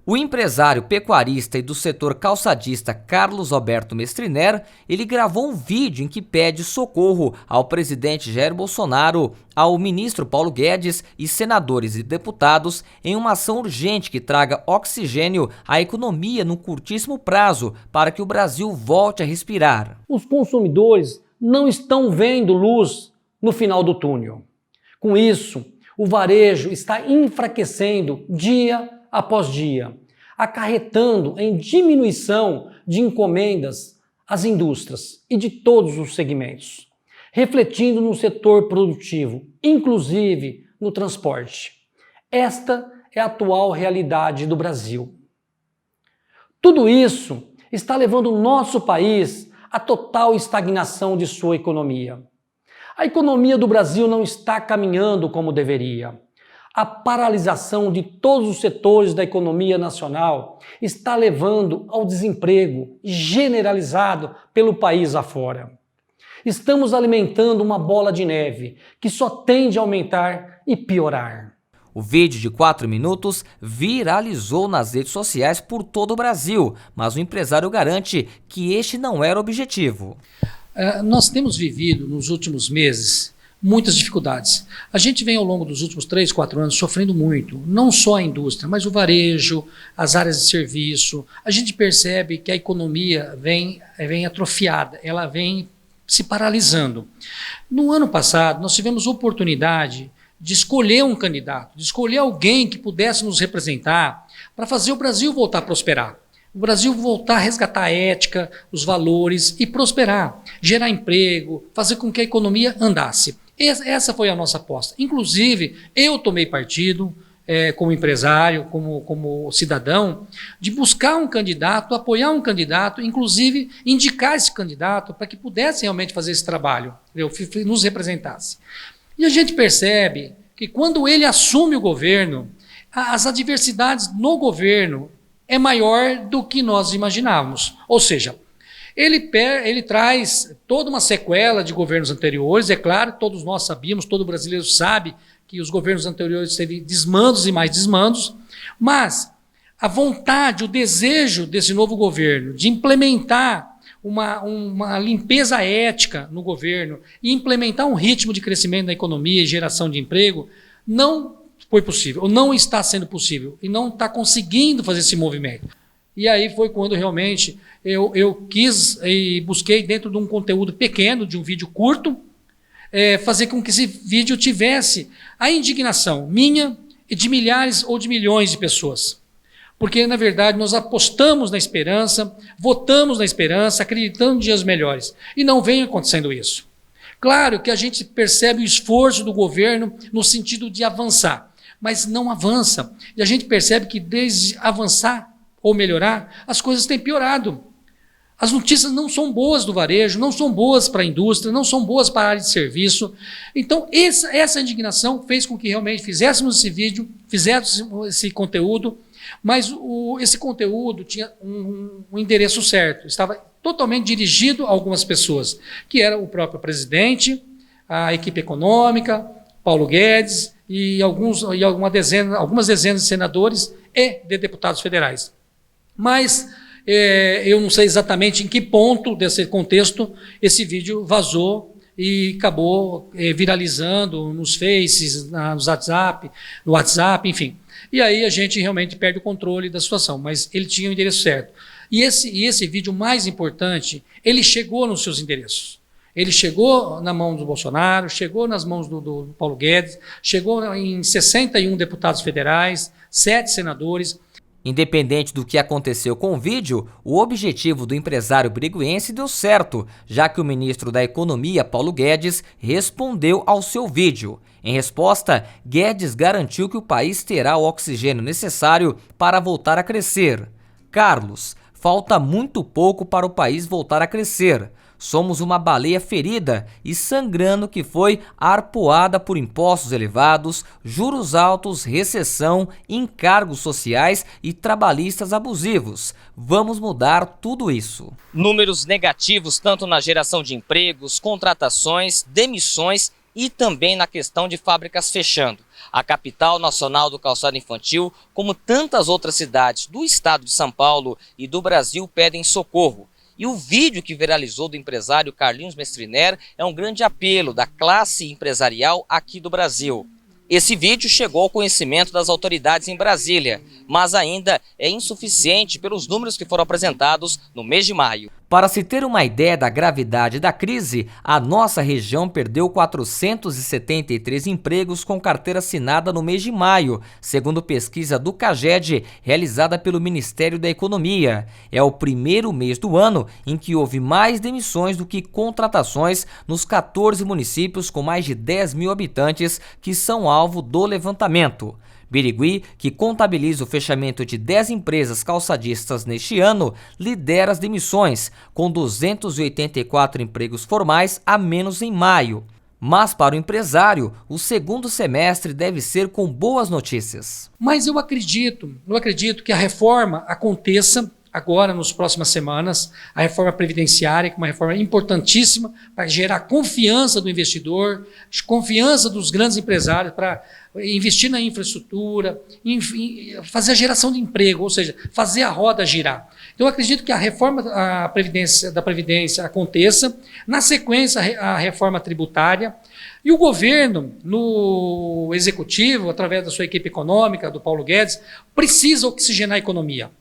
O empresário pecuarista e do setor calçadista Carlos Alberto Mestriner, ele gravou um vídeo em que pede socorro ao presidente Jair Bolsonaro, ao ministro Paulo Guedes e senadores e deputados em uma ação urgente que traga oxigênio à economia num curtíssimo prazo para que o Brasil volte a respirar. Os consumidores não estão vendo luz no final do túnel. Com isso, o varejo está enfraquecendo dia após dia, acarretando em diminuição de encomendas às indústrias e de todos os segmentos, refletindo no setor produtivo, inclusive no transporte. Esta é a atual realidade do Brasil. Tudo isso está levando o nosso país à total estagnação de sua economia. A economia do Brasil não está caminhando como deveria. A paralisação de todos os setores da economia nacional está levando ao desemprego generalizado pelo país afora. Estamos alimentando uma bola de neve que só tende a aumentar e piorar. O vídeo de 4 minutos viralizou nas redes sociais por todo o Brasil, mas o empresário garante que este não era o objetivo. Nós temos vivido nos últimos meses muitas dificuldades. A gente vem ao longo dos últimos 3, 4 anos sofrendo muito, não só a indústria, mas o varejo, as áreas de serviço. A gente percebe que a economia vem atrofiada, ela vem se paralisando. No ano passado, nós tivemos oportunidade de escolher um candidato, de escolher alguém que pudesse nos representar para fazer o Brasil voltar a prosperar. O Brasil voltar a resgatar a ética, os valores e prosperar, gerar emprego, fazer com que a economia andasse. Essa foi a nossa aposta. Inclusive, eu tomei partido, como empresário, como cidadão, de buscar um candidato, apoiar um candidato, inclusive indicar esse candidato para que pudesse realmente fazer esse trabalho, nos representasse. E a gente percebe que quando ele assume o governo, as adversidades no governo é maior do que nós imaginávamos. Ou seja, ele traz toda uma sequela de governos anteriores, é claro, todos nós sabíamos, todo brasileiro sabe que os governos anteriores teve desmandos e mais desmandos, mas a vontade, o desejo desse novo governo de implementar uma limpeza ética no governo e implementar um ritmo de crescimento da economia e geração de emprego não foi possível, ou não está sendo possível, e não está conseguindo fazer esse movimento. E aí foi quando realmente eu quis e busquei, dentro de um conteúdo pequeno, de um vídeo curto, fazer com que esse vídeo tivesse a indignação minha e de milhares ou de milhões de pessoas. Porque, na verdade, nós apostamos na esperança, votamos na esperança, acreditando em dias melhores. E não vem acontecendo isso. Claro que a gente percebe o esforço do governo no sentido de avançar, mas não avança. E a gente percebe que desde avançar ou melhorar, as coisas têm piorado. As notícias não são boas do varejo, não são boas para a indústria, não são boas para a área de serviço. Então, essa indignação fez com que realmente fizéssemos esse vídeo, fizéssemos esse conteúdo, mas esse conteúdo tinha um endereço certo, estava totalmente dirigido a algumas pessoas, que era o próprio presidente, a equipe econômica, Paulo Guedes e algumas dezenas de senadores e de deputados federais. Mas eu não sei exatamente em que ponto desse contexto esse vídeo vazou e acabou viralizando nos Faces, no WhatsApp, enfim. E aí a gente realmente perde o controle da situação, mas ele tinha o endereço certo. E esse vídeo mais importante, ele chegou nos seus endereços. Ele chegou na mão do Bolsonaro, chegou nas mãos do Paulo Guedes, chegou em 61 deputados federais, 7 senadores. Independente do que aconteceu com o vídeo, o objetivo do empresário briguense deu certo, já que o ministro da Economia, Paulo Guedes, respondeu ao seu vídeo. Em resposta, Guedes garantiu que o país terá o oxigênio necessário para voltar a crescer. Carlos, falta muito pouco para o país voltar a crescer. Somos uma baleia ferida e sangrando que foi arpoada por impostos elevados, juros altos, recessão, encargos sociais e trabalhistas abusivos. Vamos mudar tudo isso. Números negativos tanto na geração de empregos, contratações, demissões e também na questão de fábricas fechando. A capital nacional do calçado infantil, como tantas outras cidades do estado de São Paulo e do Brasil, pedem socorro. E o vídeo que viralizou do empresário Carlinhos Mestriner é um grande apelo da classe empresarial aqui do Brasil. Esse vídeo chegou ao conhecimento das autoridades em Brasília, mas ainda é insuficiente pelos números que foram apresentados no mês de maio. Para se ter uma ideia da gravidade da crise, a nossa região perdeu 473 empregos com carteira assinada no mês de maio, segundo pesquisa do CAGED, realizada pelo Ministério da Economia. É o primeiro mês do ano em que houve mais demissões do que contratações nos 14 municípios com mais de 10 mil habitantes que são alvo do levantamento. Birigui, que contabiliza o fechamento de 10 empresas calçadistas neste ano, lidera as demissões, com 284 empregos formais a menos em maio. Mas para o empresário, o segundo semestre deve ser com boas notícias. Mas eu acredito que a reforma aconteça agora, nas próximas semanas, a reforma previdenciária, que é uma reforma importantíssima para gerar confiança do investidor, confiança dos grandes empresários para investir na infraestrutura, fazer a geração de emprego, ou seja, fazer a roda girar. Então, eu acredito que a reforma da Previdência aconteça, na sequência, a reforma tributária, e o governo, no executivo, através da sua equipe econômica, do Paulo Guedes, precisa oxigenar a economia.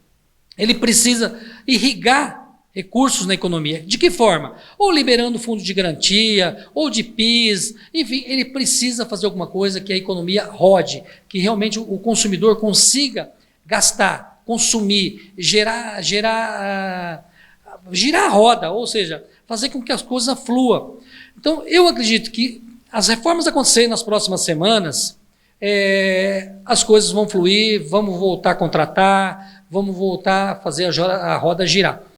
Ele precisa irrigar recursos na economia. De que forma? Ou liberando fundo de garantia, ou de PIS, enfim, ele precisa fazer alguma coisa que a economia rode, que realmente o consumidor consiga gastar, consumir, girar a roda, ou seja, fazer com que as coisas fluam. Então, eu acredito que as reformas acontecerem nas próximas semanas, as coisas vão fluir, vamos voltar a contratar, vamos voltar a fazer a roda girar.